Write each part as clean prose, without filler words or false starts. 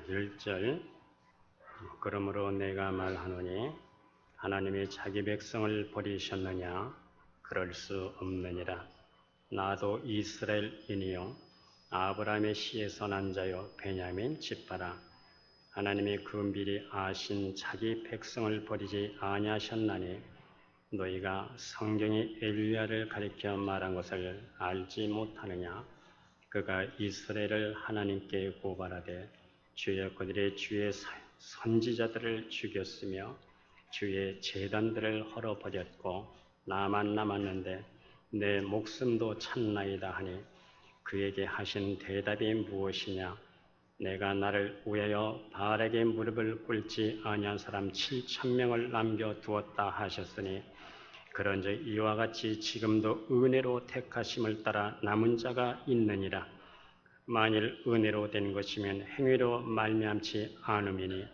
1절 그러므로 내가 말하노니 하나님이 자기 백성을 버리셨느냐? 그럴 수 없느니라. 나도 이스라엘인이요 아브라함의 씨에서 난 자요 베냐민 집파라. 하나님이 그 미리 아신 자기 백성을 버리지 아니하셨나니 너희가 성경이 엘리야를 가리켜 말한 것을 알지 못하느냐? 그가 이스라엘을 하나님께 고발하되 주의 그들의 주의 선지자들을 죽였으며 주의 제단들을 헐어버렸고 나만 남았는데 내 목숨도 찾나이다 하니 그에게 하신 대답이 무엇이냐? 내가 나를 위하여 바알에게 무릎을 꿇지 아니한 사람 7,000명을 남겨두었다 하셨으니 그런즉 이와 같이 지금도 은혜로 택하심을 따라 남은 자가 있느니라. 만일 은혜로 된 것이면 행위로 말미암지 않음이니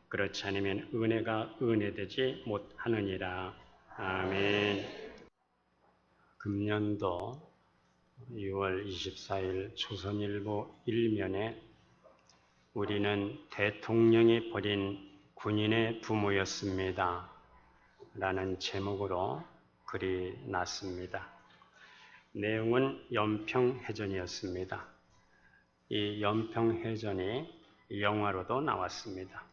그렇지 않으면 은혜가 은혜되지 못하느니라. 아멘. 금년도 6월 24일 조선일보 1면에 우리는 대통령이 버린 군인의 부모였습니다 라는 제목으로 글이 났습니다. 내용은 연평해전이었습니다. 이 연평해전이 영화로도 나왔습니다.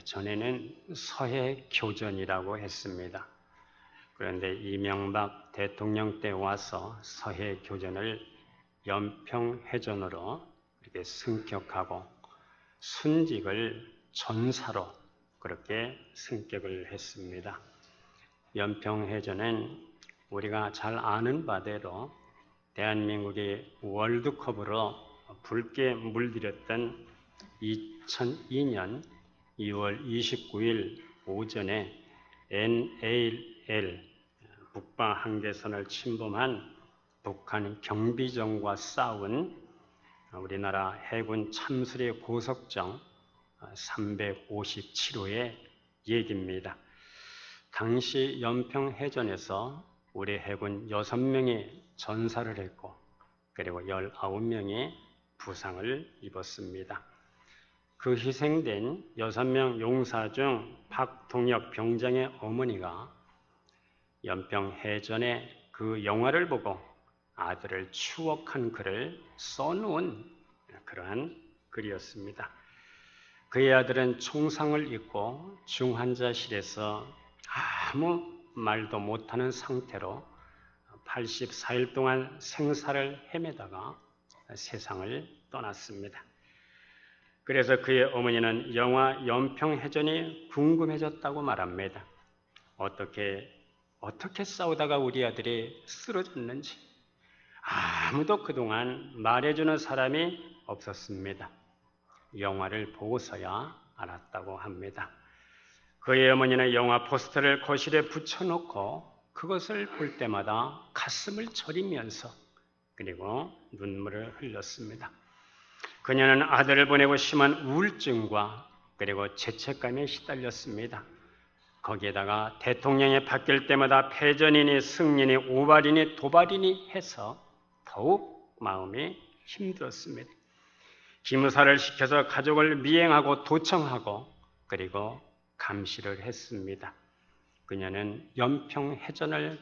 전에는 서해교전이라고 했습니다. 그런데 이명박 대통령 때 와서 서해교전을 연평해전으로 이렇게 승격하고 순직을 전사로 그렇게 승격을 했습니다. 연평해전은 우리가 잘 아는 바대로 대한민국이 월드컵으로 붉게 물들였던 2002년 2월 29일 오전에 NAL 북방 한계선을 침범한 북한 경비정과 싸운 우리나라 해군 참수리 고석정 357호의 얘기입니다. 당시 연평해전에서 우리 해군 6명이 전사를 했고 그리고 19명이 부상을 입었습니다. 그 희생된 6명 용사 중 박동혁 병장의 어머니가 연평해전의 그 영화를 보고 아들을 추억한 글을 써놓은 그러한 글이었습니다. 그의 아들은 총상을 입고 중환자실에서 아무 말도 못하는 상태로 84일 동안 생사를 헤매다가 세상을 떠났습니다. 그래서 그의 어머니는 영화 연평해전이 궁금해졌다고 말합니다. 어떻게 싸우다가 우리 아들이 쓰러졌는지 아무도 그동안 말해주는 사람이 없었습니다. 영화를 보고서야 알았다고 합니다. 그의 어머니는 영화 포스터를 거실에 붙여놓고 그것을 볼 때마다 가슴을 저리면서 그리고 눈물을 흘렸습니다. 그녀는 아들을 보내고 심한 우울증과 그리고 죄책감에 시달렸습니다. 거기에다가 대통령이 바뀔 때마다 패전이니 승리니 우발이니 도발이니 해서 더욱 마음이 힘들었습니다. 기무사를 시켜서 가족을 미행하고 도청하고 그리고 감시를 했습니다. 그녀는 연평해전을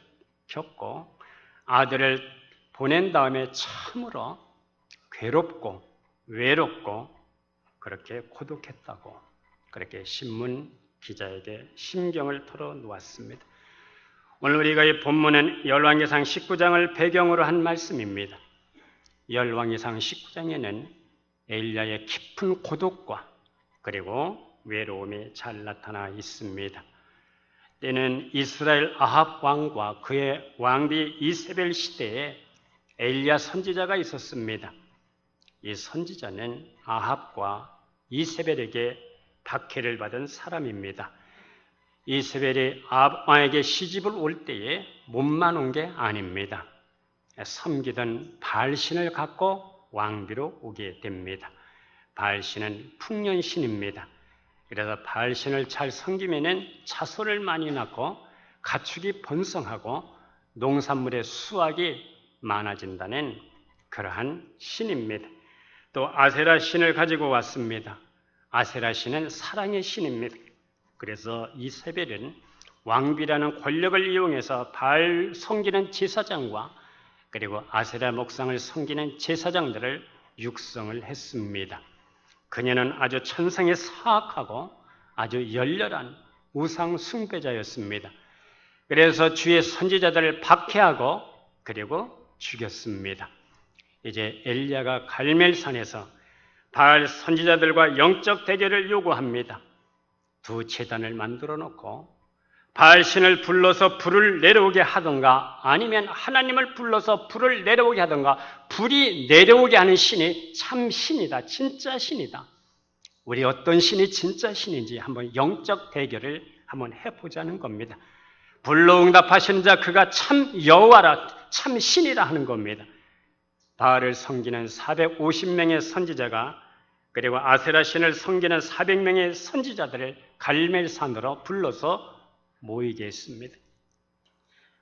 겪고 아들을 보낸 다음에 참으로 괴롭고 외롭고 그렇게 고독했다고 그렇게 신문 기자에게 심경을 털어놓았습니다. 오늘 우리가 이 본문은 열왕기상 19장을 배경으로 한 말씀입니다. 열왕기상 19장에는 엘리야의 깊은 고독과 그리고 외로움이 잘 나타나 있습니다. 때는 이스라엘 아합 왕과 그의 왕비 이세벨 시대에 엘리야 선지자가 있었습니다. 이 선지자는 아합과 이세벨에게 박해를 받은 사람입니다. 이세벨이 아합 왕에게 시집을 올 때에 몸만 온 게 아닙니다. 섬기던 바알신을 갖고 왕비로 오게 됩니다. 바알신은 풍년신입니다. 그래서 바알신을 잘 섬기면은 차솔을 많이 낳고 가축이 번성하고 농산물의 수확이 많아진다는 그러한 신입니다. 또 아세라 신을 가지고 왔습니다. 아세라 신은 사랑의 신입니다. 그래서 이세벨은 왕비라는 권력을 이용해서 바알 섬기는 제사장과 그리고 아세라 목상을 섬기는 제사장들을 육성을 했습니다. 그녀는 아주 천상에 사악하고 아주 열렬한 우상 숭배자였습니다. 그래서 주의 선지자들을 박해하고 그리고 죽였습니다. 이제 엘리야가 갈멜산에서 바알 선지자들과 영적 대결을 요구합니다. 두 제단을 만들어 놓고 바알 신을 불러서 불을 내려오게 하던가 아니면 하나님을 불러서 불을 내려오게 하던가, 불이 내려오게 하는 신이 참 신이다, 진짜 신이다. 우리 어떤 신이 진짜 신인지 한번 영적 대결을 한번 해보자는 겁니다. 불로 응답하시는 자 그가 참 여호와라, 참 신이라 하는 겁니다. 바알을 섬기는 450명의 선지자가 그리고 아세라 신을 섬기는 400명의 선지자들을 갈멜산으로 불러서 모이게 했습니다.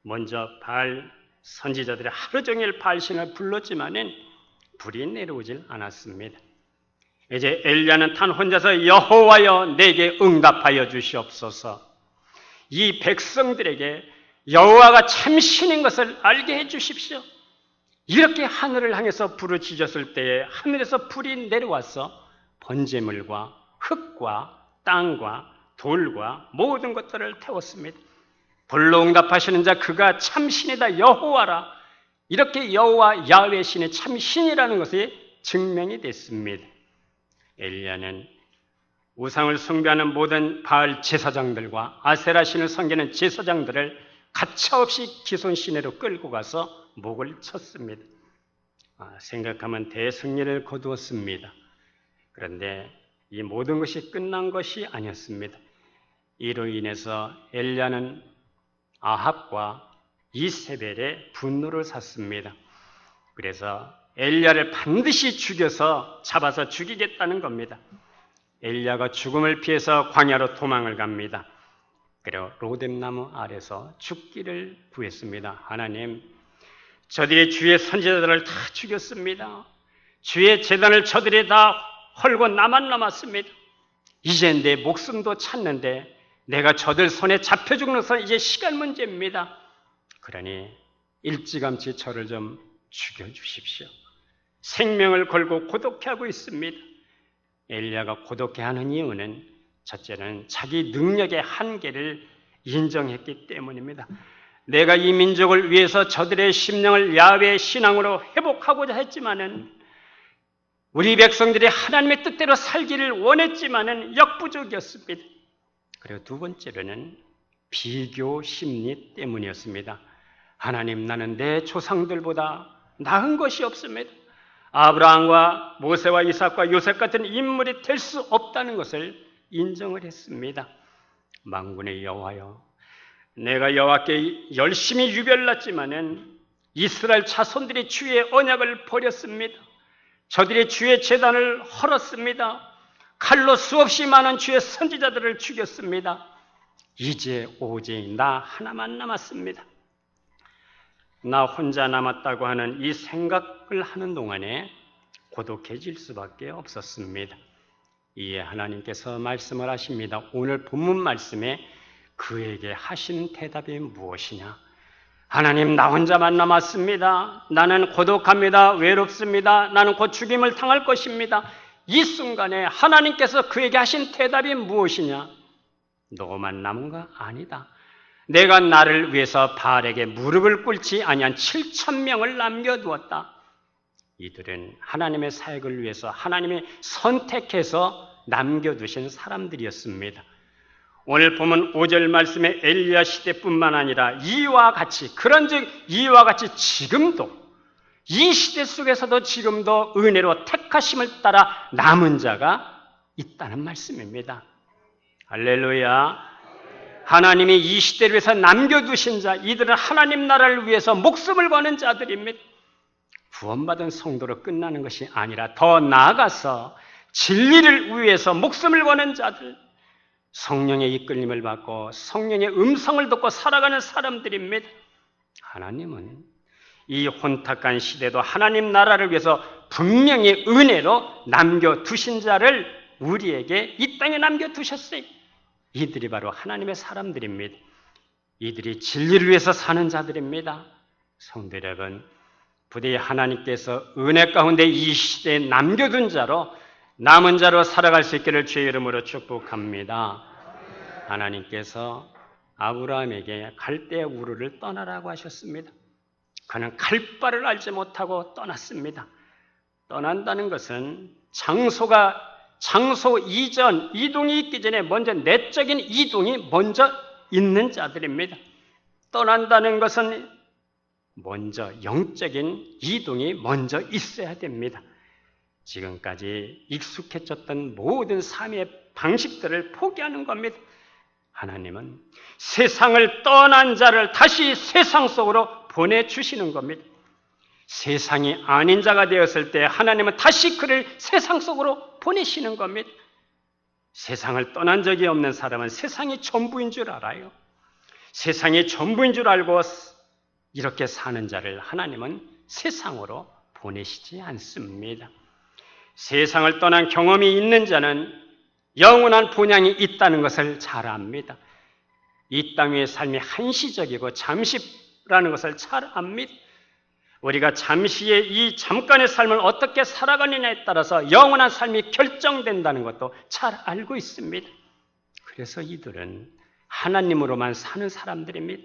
먼저 바알 선지자들이 하루 종일 바알 신을 불렀지만은 불이 내려오질 않았습니다. 이제 엘리야는 단 혼자서 여호와여 내게 응답하여 주시옵소서, 이 백성들에게 여호와가 참 신인 것을 알게 해 주십시오. 이렇게 하늘을 향해서 부르짖었을 때에 하늘에서 불이 내려와서 번제물과 흙과 땅과 돌과 모든 것들을 태웠습니다. 불로 응답하시는 자 그가 참 신이다, 여호와라. 이렇게 여호와 야훼 신이 참 신이라는 것이 증명이 됐습니다. 엘리야는 우상을 숭배하는 모든 바알 제사장들과 아세라 신을 섬기는 제사장들을 가차없이 기손 시내로 끌고 가서 목을 쳤습니다. 생각하면 대승리를 거두었습니다. 그런데 이 모든 것이 끝난 것이 아니었습니다. 이로 인해서 엘리야는 아합과 이세벨의 분노를 샀습니다. 그래서 엘리야를 반드시 죽여서 잡아서 죽이겠다는 겁니다. 엘리야가 죽음을 피해서 광야로 도망을 갑니다. 그리고 로뎀나무 아래서 죽기를 구했습니다. 하나님, 저들이 주의 선지자들을 다 죽였습니다. 주의 제단을 저들이 다 헐고 나만 남았습니다. 이제 내 목숨도 찾는데 내가 저들 손에 잡혀 죽는 것은 이제 시간 문제입니다. 그러니 일찌감치 저를 좀 죽여주십시오. 생명을 걸고 고독해하고 있습니다. 엘리야가 고독해하는 이유는 첫째는 자기 능력의 한계를 인정했기 때문입니다. 내가 이 민족을 위해서 저들의 심령을 야훼의 신앙으로 회복하고자 했지만은, 우리 백성들이 하나님의 뜻대로 살기를 원했지만은 역부족이었습니다. 그리고 두 번째로는 비교 심리 때문이었습니다. 하나님, 나는 내 조상들보다 나은 것이 없습니다. 아브라함과 모세와 이삭과 요셉 같은 인물이 될 수 없다는 것을 인정을 했습니다. 만군의 여호와여, 내가 여호와께 열심히 유별났지만은 이스라엘 자손들이 주의 언약을 버렸습니다. 저들이 주의 제단을 헐었습니다. 칼로 수없이 많은 주의 선지자들을 죽였습니다. 이제 오직 나 하나만 남았습니다. 나 혼자 남았다고 하는 이 생각을 하는 동안에 고독해질 수밖에 없었습니다. 이에 하나님께서 말씀을 하십니다. 오늘 본문 말씀에 그에게 하신 대답이 무엇이냐? 하나님, 나 혼자만 남았습니다. 나는 고독합니다. 외롭습니다. 나는 곧 죽임을 당할 것입니다. 이 순간에 하나님께서 그에게 하신 대답이 무엇이냐? 너만 남은가? 아니다. 내가 나를 위해서 바알에게 무릎을 꿇지 아니한 7,000명을 남겨두었다. 이들은 하나님의 사역을 위해서 하나님이 선택해서 남겨두신 사람들이었습니다. 오늘 보면 5절 말씀에 엘리야 시대뿐만 아니라 이와 같이, 그런즉 이와 같이 지금도, 이 시대 속에서도 지금도 은혜로 택하심을 따라 남은 자가 있다는 말씀입니다. 할렐루야. 하나님이 이 시대를 위해서 남겨두신 자, 이들은 하나님 나라를 위해서 목숨을 거는 자들입니다. 구원받은 성도로 끝나는 것이 아니라 더 나아가서 진리를 위해서 목숨을 거는 자들, 성령의 이끌림을 받고 성령의 음성을 듣고 살아가는 사람들입니다. 하나님은 이 혼탁한 시대도 하나님 나라를 위해서 분명히 은혜로 남겨두신 자를 우리에게 이 땅에 남겨두셨어요. 이들이 바로 하나님의 사람들입니다. 이들이 진리를 위해서 사는 자들입니다. 성도 여러분, 부디 하나님께서 은혜 가운데 이 시대에 남겨둔 자로, 남은 자로 살아갈 수 있기를 주의 이름으로 축복합니다. 하나님께서 아브라함에게 갈대 우르를 떠나라고 하셨습니다. 그는 갈 바를 알지 못하고 떠났습니다. 떠난다는 것은 장소 이전, 이동이 있기 전에 먼저 내적인 이동이 먼저 있는 자들입니다. 떠난다는 것은 먼저 영적인 이동이 먼저 있어야 됩니다. 지금까지 익숙해졌던 모든 삶의 방식들을 포기하는 겁니다. 하나님은 세상을 떠난 자를 다시 세상 속으로 보내주시는 겁니다. 세상이 아닌 자가 되었을 때 하나님은 다시 그를 세상 속으로 보내시는 겁니다. 세상을 떠난 적이 없는 사람은 세상이 전부인 줄 알아요. 세상이 전부인 줄 알고 이렇게 사는 자를 하나님은 세상으로 보내시지 않습니다. 세상을 떠난 경험이 있는 자는 영원한 본향이 있다는 것을 잘 압니다. 이 땅의 삶이 한시적이고 잠시라는 것을 잘 압니다. 우리가 잠시의 이 잠깐의 삶을 어떻게 살아가느냐에 따라서 영원한 삶이 결정된다는 것도 잘 알고 있습니다. 그래서 이들은 하나님으로만 사는 사람들입니다.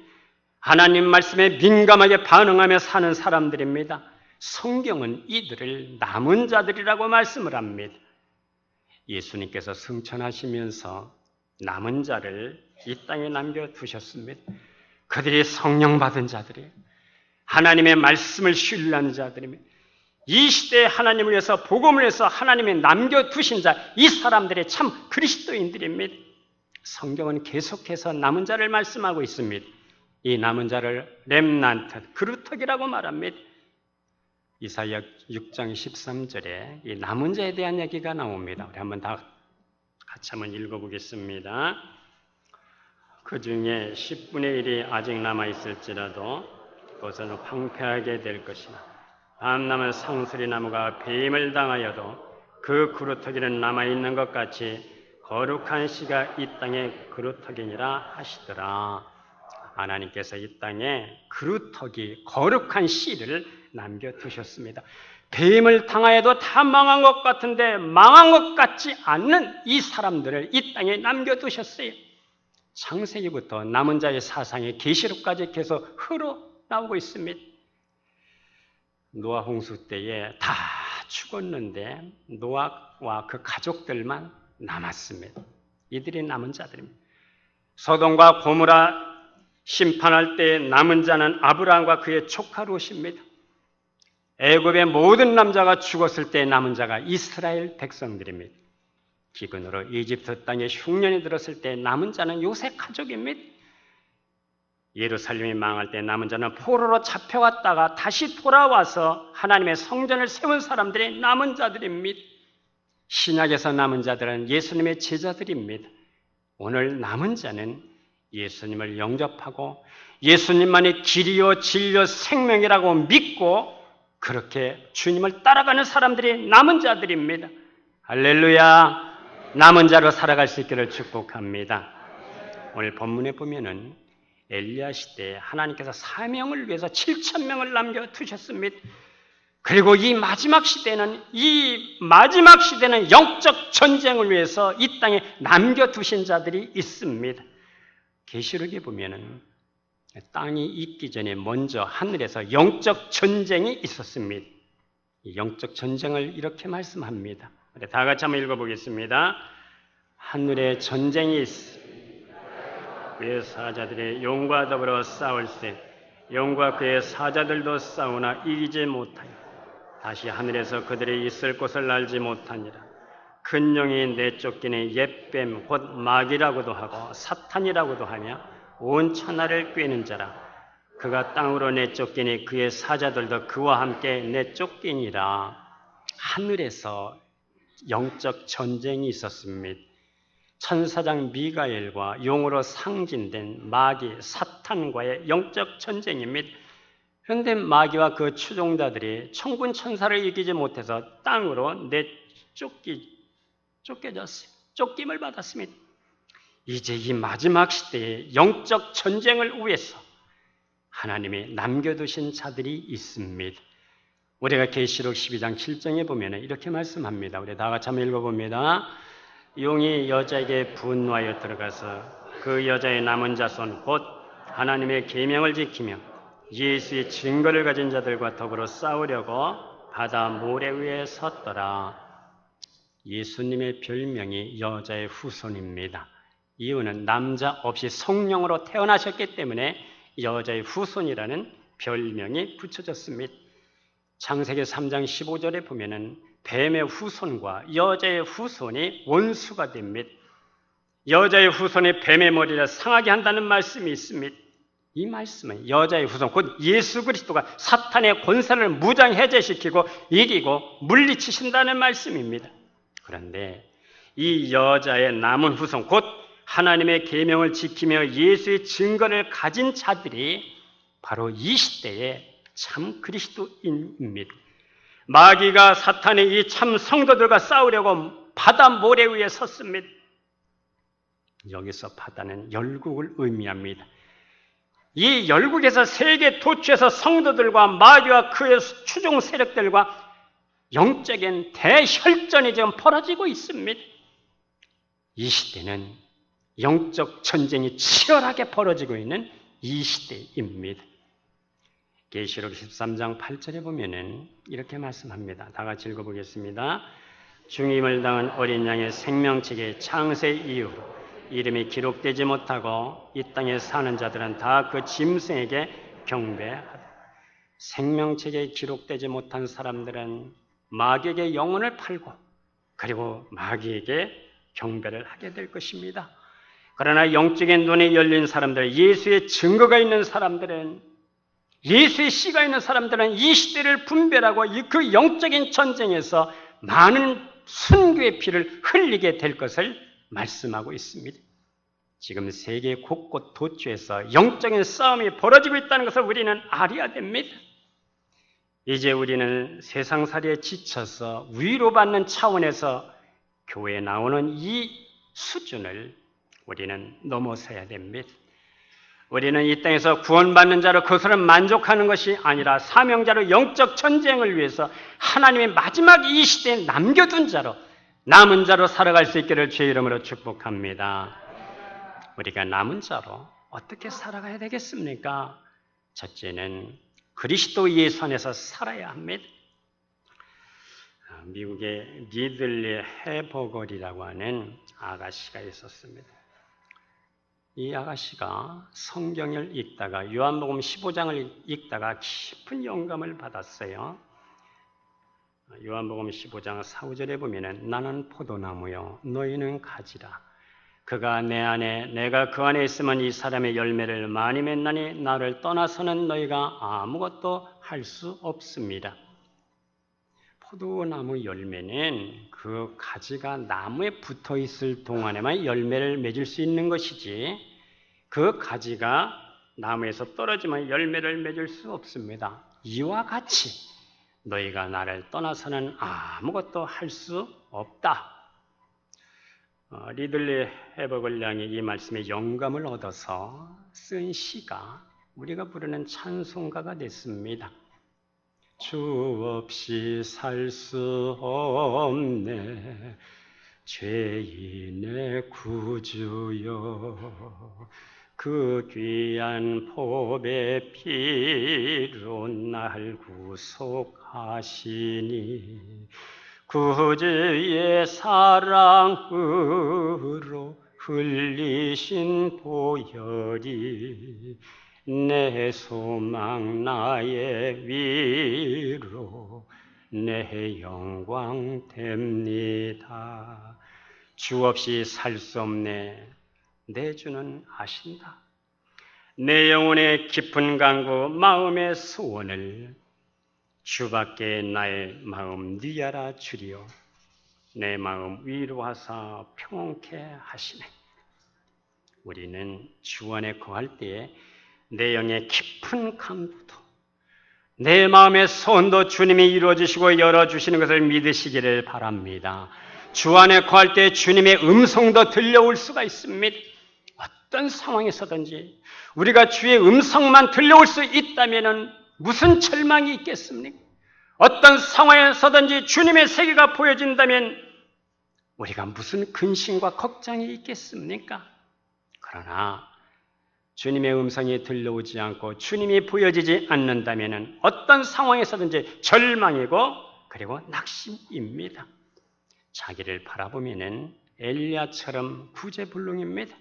하나님 말씀에 민감하게 반응하며 사는 사람들입니다. 성경은 이들을 남은 자들이라고 말씀을 합니다. 예수님께서 승천하시면서 남은 자를 이 땅에 남겨두셨습니다. 그들이 성령 받은 자들이에요. 하나님의 말씀을 신뢰하는 자들입니다. 이 시대에 하나님을 위해서 복음을 위해서 하나님이 남겨두신 자, 이 사람들이 참 그리스도인들입니다. 성경은 계속해서 남은 자를 말씀하고 있습니다. 이 남은 자를 렘난트, 그루터기라고 말합니다. 이사야 6장 13절에 이 남은 자에 대한 얘기가 나옵니다. 우리 한번 다 같이 한번 읽어보겠습니다. 그 중에 10분의 1이 아직 남아있을지라도 그것은 황폐하게 될 것이나 밤나무 상수리 나무가 배임을 당하여도 그 그루터기는 남아있는 것 같이 거룩한 씨가 이 땅에 그루터기니라 하시더라. 하나님께서 이 땅에 그루터기, 거룩한 씨를 남겨두셨습니다. 배임을 당하여도 다 망한 것 같은데 망한 것 같지 않는 이 사람들을 이 땅에 남겨두셨어요. 창세기부터 남은 자의 사상이 계시록까지 계속 흘러나오고 있습니다. 노아 홍수 때에 다 죽었는데 노아와 그 가족들만 남았습니다. 이들이 남은 자들입니다. 소돔과 고모라 심판할 때 남은 자는 아브라함과 그의 조카 롯입니다. 애굽의 모든 남자가 죽었을 때 남은 자가 이스라엘 백성들입니다. 기근으로 이집트 땅에 흉년이 들었을 때 남은 자는 요셉 가족입니다. 예루살렘이 망할 때 남은 자는 포로로 잡혀갔다가 다시 돌아와서 하나님의 성전을 세운 사람들이 남은 자들입니다. 신약에서 남은 자들은 예수님의 제자들입니다. 오늘 남은 자는 예수님을 영접하고 예수님만이 길이요 진리요 생명이라고 믿고 그렇게 주님을 따라가는 사람들이 남은 자들입니다. 할렐루야. 남은 자로 살아갈 수 있기를 축복합니다. 오늘 본문에 보면은 엘리야 시대에 하나님께서 사명을 위해서 7,000명을 남겨두셨습니다. 그리고 이 마지막 시대는 영적 전쟁을 위해서 이 땅에 남겨두신 자들이 있습니다. 계시록에 보면은 땅이 있기 전에 먼저 하늘에서 영적 전쟁이 있었습니다. 이 영적 전쟁을 이렇게 말씀합니다. 다 같이 한번 읽어보겠습니다. 하늘에 전쟁이 있으 그의 사자들이 용과 더불어 싸울세 용과 그의 사자들도 싸우나 이기지 못하여 다시 하늘에서 그들이 있을 곳을 알지 못하니라. 큰 용이 내쫓기는 옛뱀 곧 마귀라고도 하고 사탄이라고도 하며 온 천하를 꿰는 자라. 그가 땅으로 내쫓기니 그의 사자들도 그와 함께 내쫓기니라. 하늘에서 영적 전쟁이 있었습니다. 천사장 미가엘과 용으로 상징된 마귀 사탄과의 영적 전쟁입니다. 그런데 마귀와 그 추종자들이 천군 천사를 이기지 못해서 땅으로 내쫓기 쫓겨졌어요. 쫓김을 받았습니다. 이제 이 마지막 시대에 영적 전쟁을 위해서 하나님이 남겨두신 자들이 있습니다. 우리가 계시록 12장 7장에 보면 이렇게 말씀합니다. 우리 다 같이 한번 읽어봅니다. 용이 여자에게 분노하여 들어가서 그 여자의 남은 자손 곧 하나님의 계명을 지키며 예수의 증거를 가진 자들과 더불어 싸우려고 바다 모래 위에 섰더라. 예수님의 별명이 여자의 후손입니다. 이유는 남자 없이 성령으로 태어나셨기 때문에 여자의 후손이라는 별명이 붙여졌습니다. 창세기 3장 15절에 보면은 뱀의 후손과 여자의 후손이 원수가 됩니다. 여자의 후손이 뱀의 머리를 상하게 한다는 말씀이 있습니다. 이 말씀은 여자의 후손, 곧 예수 그리스도가 사탄의 권세를 무장해제시키고 이기고 물리치신다는 말씀입니다. 그런데 이 여자의 남은 후손, 곧 하나님의 계명을 지키며 예수의 증거를 가진 자들이 바로 이 시대의 참 그리스도인입니다. 마귀가 사탄의 이 참 성도들과 싸우려고 바다 모래 위에 섰습니다. 여기서 바다는 열국을 의미합니다. 이 열국에서 세계 도처에서 성도들과 마귀와 그의 추종 세력들과 영적인 대혈전이 지금 벌어지고 있습니다. 이 시대는 영적 전쟁이 치열하게 벌어지고 있는 이 시대입니다. 계시록 13장 8절에 보면은 이렇게 말씀합니다. 다 같이 읽어보겠습니다. 중임을 당한 어린 양의 생명책의 창세 이후로 이름이 기록되지 못하고 이 땅에 사는 자들은 다 그 짐승에게 경배하다. 생명책에 기록되지 못한 사람들은 마귀에게 영혼을 팔고 그리고 마귀에게 경배를 하게 될 것입니다. 그러나 영적인 눈이 열린 사람들, 예수의 증거가 있는 사람들은, 예수의 씨가 있는 사람들은 이 시대를 분별하고 그 영적인 전쟁에서 많은 순교의 피를 흘리게 될 것을 말씀하고 있습니다. 지금 세계 곳곳 도처에서 영적인 싸움이 벌어지고 있다는 것을 우리는 알아야 됩니다. 이제 우리는 세상살이에 지쳐서 위로받는 차원에서 교회에 나오는 이 수준을 우리는 넘어서야 됩니다. 우리는 이 땅에서 구원받는 자로 그것을 만족하는 것이 아니라 사명자로 영적 전쟁을 위해서 하나님의 마지막 이 시대에 남겨둔 자로, 남은 자로 살아갈 수 있기를 주의 이름으로 축복합니다. 우리가 남은 자로 어떻게 살아가야 되겠습니까? 첫째는 그리스도 예수 안에서 살아야 합니다. 미국의 니들리 해버걸이라고 하는 아가씨가 있었습니다. 이 아가씨가 성경을 읽다가 요한복음 15장을 읽다가 깊은 영감을 받았어요. 요한복음 15장 4, 5절에 보면은 나는 포도나무요 너희는 가지라. 그가 내 안에 내가 그 안에 있으면 이 사람의 열매를 많이 맺나니 나를 떠나서는 너희가 아무것도 할 수 없습니다. 포도나무 열매는 그 가지가 나무에 붙어 있을 동안에만 열매를 맺을 수 있는 것이지 그 가지가 나무에서 떨어지면 열매를 맺을 수 없습니다. 이와 같이 너희가 나를 떠나서는 아무것도 할 수 없다. 리들리 해버걸 양이 이 말씀에 영감을 얻어서 쓴 시가 우리가 부르는 찬송가가 됐습니다. 주 없이 살 수 없네 죄인의 구주여 그 귀한 보배 피로 날 구속하시니 구주의 사랑으로 흘리신 보혈이 내 소망 나의 위로 내 영광 됩니다. 주 없이 살 수 없네 내 주는 아신다. 내 영혼의 깊은 간구 마음의 소원을 주밖에 나의 마음 니아라 주리요 내 마음 위로하사 평온케 하시네. 우리는 주 안에 거할 때에 내 영의 깊은 간구도 내 마음의 소원도 주님이 이루어주시고 열어주시는 것을 믿으시기를 바랍니다. 주 안에 거할 때 주님의 음성도 들려올 수가 있습니다. 어떤 상황에서든지 우리가 주의 음성만 들려올 수 있다면 무슨 절망이 있겠습니까? 어떤 상황에서든지 주님의 세계가 보여진다면 우리가 무슨 근심과 걱정이 있겠습니까? 그러나 주님의 음성이 들려오지 않고 주님이 보여지지 않는다면 어떤 상황에서든지 절망이고 그리고 낙심입니다. 자기를 바라보면 엘리야처럼 구제불능입니다.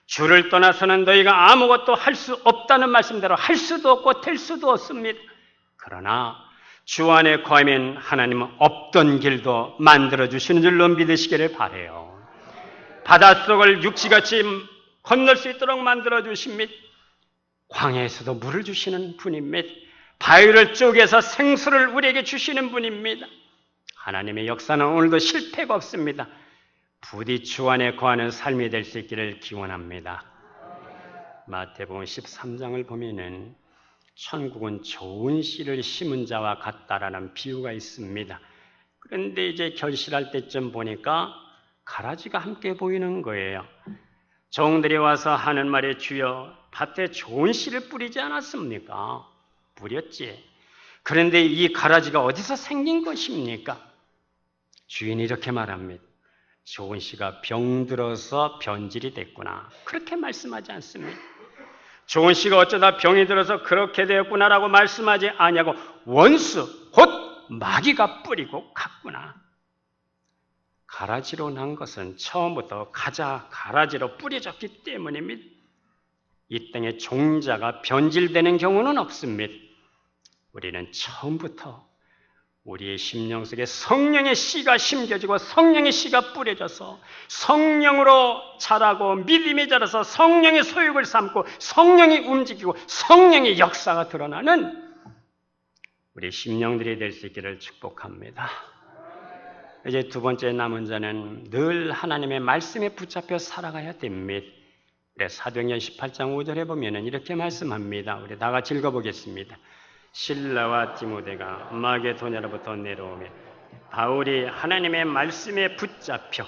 주를 떠나서는 너희가 아무것도 할 수 없다는 말씀대로 할 수도 없고 될 수도 없습니다. 그러나 주 안에 거하면 하나님은 없던 길도 만들어주시는 줄로 믿으시기를 바라요. 바닷속을 육지같이 건널 수 있도록 만들어주십니다. 광야에서도 물을 주시는 분입니다. 바위를 쪼개서 생수를 우리에게 주시는 분입니다. 하나님의 역사는 오늘도 실패가 없습니다. 부디 주 안에 거하는 삶이 될 수 있기를 기원합니다. 마태복음 13장을 보면은 천국은 좋은 씨를 심은 자와 같다라는 비유가 있습니다. 그런데 이제 결실할 때쯤 보니까 가라지가 함께 보이는 거예요. 종들이 와서 하는 말이 주여 밭에 좋은 씨를 뿌리지 않았습니까? 뿌렸지. 그런데 이 가라지가 어디서 생긴 것입니까? 주인이 이렇게 말합니다. 좋은 씨가 병들어서 변질이 됐구나. 그렇게 말씀하지 않습니다. 좋은 씨가 어쩌다 병이 들어서 그렇게 되었구나라고 말씀하지 아니하고 원수, 곧 마귀가 뿌리고 갔구나. 가라지로 난 것은 처음부터 가라지로 뿌려졌기 때문입니다. 이 땅에 종자가 변질되는 경우는 없습니다. 우리는 처음부터 우리의 심령 속에 성령의 씨가 심겨지고 성령의 씨가 뿌려져서 성령으로 자라고 믿음이 자라서 성령의 소욕을 삼고 성령이 움직이고 성령의 역사가 드러나는 우리 심령들이 될 수 있기를 축복합니다. 이제 두 번째 남은 자는 늘 하나님의 말씀에 붙잡혀 살아가야 됩니다. 사도행전 18장 5절에 보면 이렇게 말씀합니다. 우리 다 같이 읽어보겠습니다. 실라와 디모데가 마게도냐로부터 내려오며 바울이 하나님의 말씀에 붙잡혀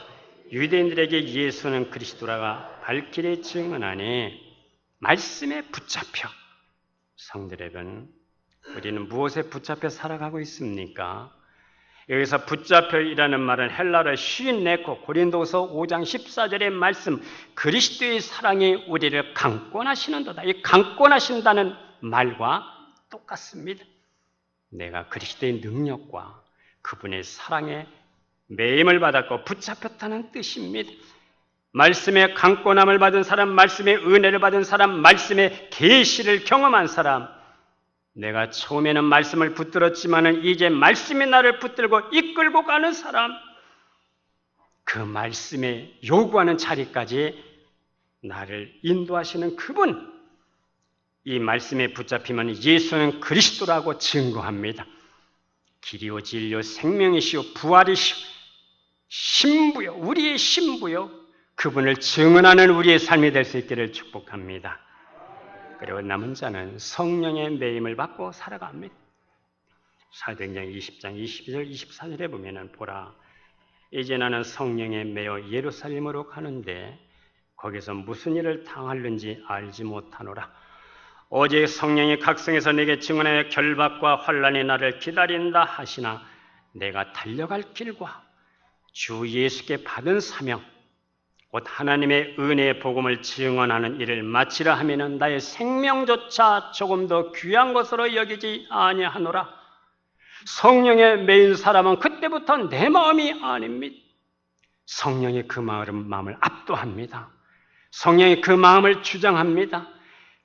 유대인들에게 예수는 그리스도라가 발길이 증언하니 말씀에 붙잡혀. 성도 여러분, 우리는 무엇에 붙잡혀 살아가고 있습니까? 여기서 붙잡혀이라는 말은 헬라어로 슈인네코 고린도서 5장 14절의 말씀 그리스도의 사랑이 우리를 강권하시는도다. 이 강권하신다는 말과 똑같습니다. 내가 그리스도의 능력과 그분의 사랑에 매임을 받았고 붙잡혔다는 뜻입니다. 말씀의 강권함을 받은 사람, 말씀의 은혜를 받은 사람, 말씀의 계시를 경험한 사람, 내가 처음에는 말씀을 붙들었지만은 이제 말씀이 나를 붙들고 이끌고 가는 사람, 그 말씀에 요구하는 자리까지 나를 인도하시는 그분, 이 말씀에 붙잡히면 예수는 그리스도라고 증거합니다. 길이요 진리요 생명이시요 부활이시요 신부요 우리의 신부요 그분을 증언하는 우리의 삶이 될 수 있기를 축복합니다. 그리고 남은 자는 성령의 매임을 받고 살아갑니다. 사도행전 20장 22절 24절에 보면 보라 이제 나는 성령에 매여 예루살렘으로 가는데 거기서 무슨 일을 당하는지 알지 못하노라. 오직 성령이 각성에서 내게 증언하여 결박과 환난이 나를 기다린다 하시나 내가 달려갈 길과 주 예수께 받은 사명 곧 하나님의 은혜의 복음을 증언하는 일을 마치라 하면은 나의 생명조차 조금 더 귀한 것으로 여기지 아니하노라. 성령에 매인 사람은 그때부터 내 마음이 아닙니다. 성령이 그 마음을 압도합니다. 성령이 그 마음을 주장합니다.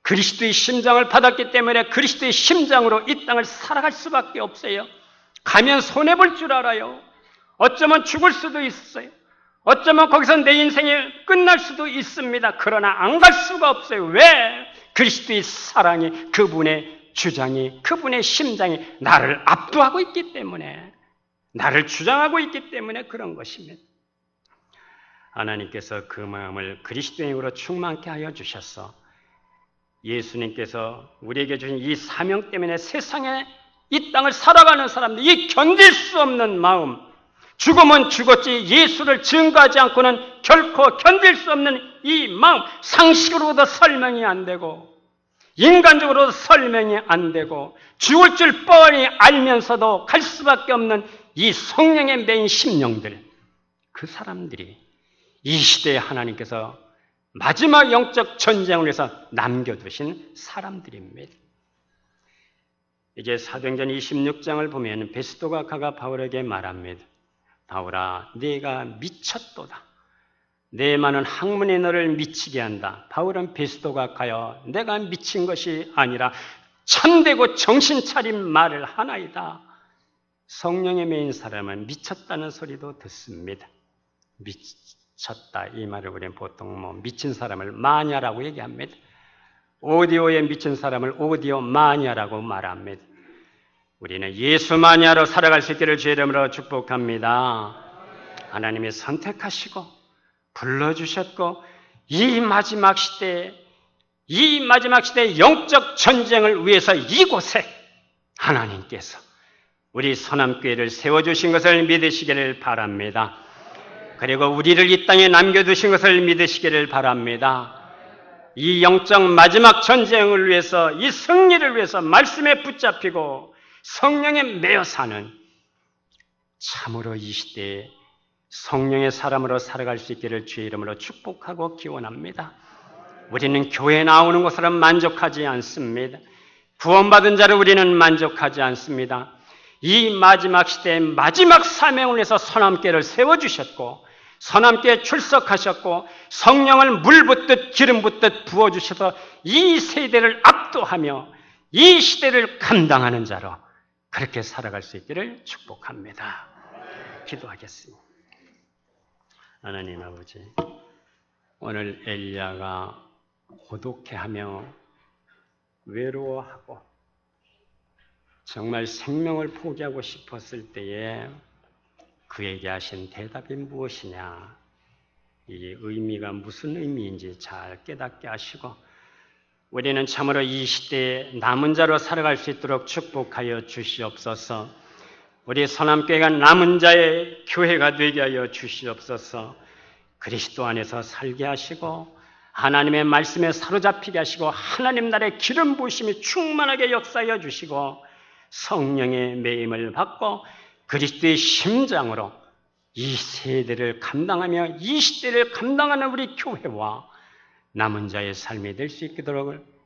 그리스도의 심장을 받았기 때문에 그리스도의 심장으로 이 땅을 살아갈 수밖에 없어요. 가면 손해볼 줄 알아요. 어쩌면 죽을 수도 있어요. 어쩌면 거기서 내 인생이 끝날 수도 있습니다. 그러나 안 갈 수가 없어요. 왜? 그리스도의 사랑이, 그분의 주장이, 그분의 심장이 나를 압도하고 있기 때문에, 나를 주장하고 있기 때문에 그런 것입니다. 하나님께서 그 마음을 그리스도의 힘으로 충만케 하여 주셔서 예수님께서 우리에게 주신 이 사명 때문에 세상에 이 땅을 살아가는 사람들, 이 견딜 수 없는 마음, 죽으면 죽었지 예수를 증거하지 않고는 결코 견딜 수 없는 이 마음, 상식으로도 설명이 안 되고 인간적으로도 설명이 안 되고 죽을 줄 뻔히 알면서도 갈 수밖에 없는 이 성령의 메인 심령들, 그 사람들이 이 시대에 하나님께서 마지막 영적 전쟁을 위해서 남겨두신 사람들입니다. 이제 사도행전 26장을 보면 베스도가 가가 바울에게 말합니다. 바울아, 네가 미쳤도다. 내 많은 학문이 너를 미치게 한다. 바울은 베스도가 가여 내가 미친 것이 아니라 참되고 정신 차린 말을 하나이다. 성령에 매인 사람은 미쳤다는 소리도 듣습니다. 미쳤다 이 말을 우리는 보통 미친 사람을 마냐라고 얘기합니다. 오디오에 미친 사람을 오디오 마냐라고 말합니다. 우리는 예수 마냐로 살아갈 수 있기를 주의 이름으로 축복합니다. 하나님이 선택하시고 불러주셨고 이 마지막 시대에 영적 전쟁을 위해서 이곳에 하나님께서 우리 선함교회를 세워주신 것을 믿으시기를 바랍니다. 그리고 우리를 이 땅에 남겨두신 것을 믿으시기를 바랍니다. 이 영적 마지막 전쟁을 위해서, 이 승리를 위해서 말씀에 붙잡히고 성령에 매여 사는 참으로 이 시대에 성령의 사람으로 살아갈 수 있기를 주의 이름으로 축복하고 기원합니다. 우리는 교회에 나오는 것으로 만족하지 않습니다. 구원받은 자를 우리는 만족하지 않습니다. 이 마지막 시대의 마지막 사명을 위해서 선함교회를 세워주셨고 선함교회에 출석하셨고 성령을 물 붓듯 기름 붓듯 부어주셔서 이 세대를 압도하며 이 시대를 감당하는 자로 그렇게 살아갈 수 있기를 축복합니다. 기도하겠습니다. 하나님 아버지, 오늘 엘리야가 고독해하며 외로워하고 정말 생명을 포기하고 싶었을 때에 그에게 하신 대답이 무엇이냐, 이 의미가 무슨 의미인지 잘 깨닫게 하시고 우리는 참으로 이 시대에 남은 자로 살아갈 수 있도록 축복하여 주시옵소서. 우리 선함교회가 남은 자의 교회가 되게 하여 주시옵소서. 그리스도 안에서 살게 하시고 하나님의 말씀에 사로잡히게 하시고 하나님 나라의 기름 부으심이 충만하게 역사하여 주시고 성령의 매임을 받고 그리스도의 심장으로 이 세대를 감당하며 이 시대를 감당하는 우리 교회와 남은 자의 삶이 될 수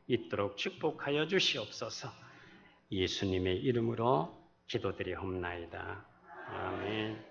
있도록 축복하여 주시옵소서. 예수님의 이름으로 기도드리옵나이다. 아멘.